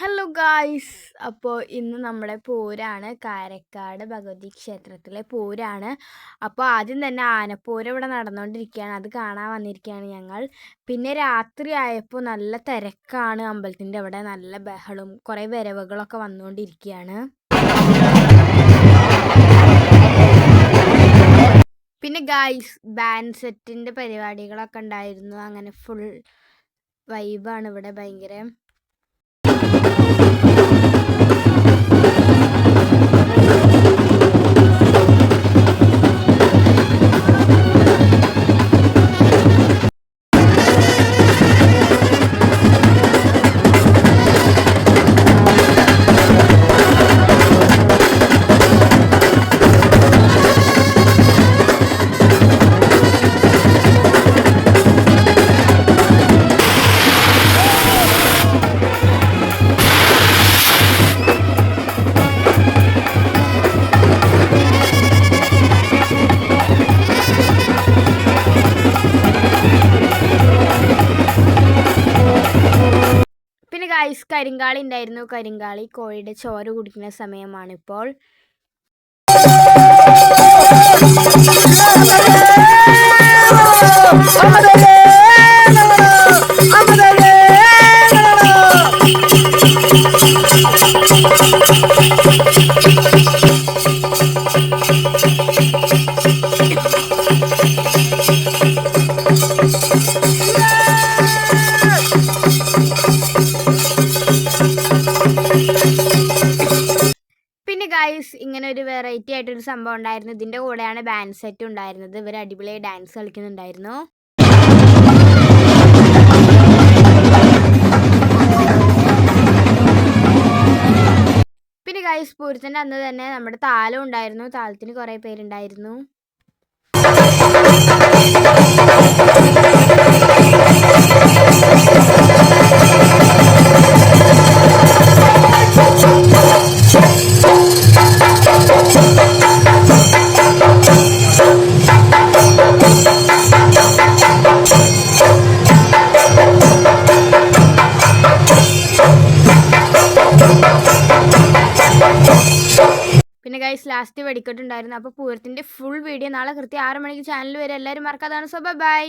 Hello guys, അപ്പോൾ ഇന്ന് നമ്മുടെ പൂരാണ്. കാരക്കാട് ഭഗവതി ക്ഷേത്രത്തിലെ പൂരാണ്. അപ്പോൾ ആദ്യം തന്നെ ആനപ്പൂരം ഇവിടെ നടന്നുകൊണ്ടിരിക്കുകയാണ്. അത് കാണാൻ വന്നിരിക്കുകയാണ് ഞങ്ങൾ. പിന്നെ രാത്രി ആയപ്പോൾ നല്ല തിരക്കാണ്. അമ്പലത്തിൻ്റെ അവിടെ നല്ല ബഹളും കുറേ വരവുകളൊക്കെ വന്നുകൊണ്ടിരിക്കുകയാണ്. പിന്നെ ഗായ്സ്, ബാൻഡ് സെറ്റിൻ്റെ പരിപാടികളൊക്കെ ഉണ്ടായിരുന്നു. അങ്ങനെ ഫുൾ വൈബാണ് ഇവിടെ ഭയങ്കര. പിന്നെ ഗൈസ്, കരിങ്കാളി ഉണ്ടായിരുന്നു. കരിങ്കാളി കോഴിയുടെ ചോര കുടിക്കുന്ന സമയമാണിപ്പോൾ. പിന്നെ ഗൈസ്, ഇങ്ങനെ ഒരു വെറൈറ്റി ആയിട്ടൊരു സംഭവം ഉണ്ടായിരുന്നു. ഇതിൻ്റെ കൂടെയാണ് ബാൻഡ് സെറ്റ് ഉണ്ടായിരുന്നത്. ഇവർ അടിപൊളിയായി ഡാൻസ് കളിക്കുന്നുണ്ടായിരുന്നു. പിന്നെ ഗൈസ്, പൂരത്തിൻ്റെ അന്ന് തന്നെ നമ്മുടെ താലം ഉണ്ടായിരുന്നു. താലത്തിന് കുറേ പേരുണ്ടായിരുന്നു. പിന്നെ ഗൈസ്, ലാസ്റ്റ് വെടിക്കെട്ടുണ്ടായിരുന്നു. അപ്പോൾ പൂരത്തിൻ്റെ ഫുൾ വീഡിയോ നാളെ കൃത്യം 6 മണിക്ക് ചാനൽ വരെ എല്ലാവരും മറക്കാതാണ്. So by.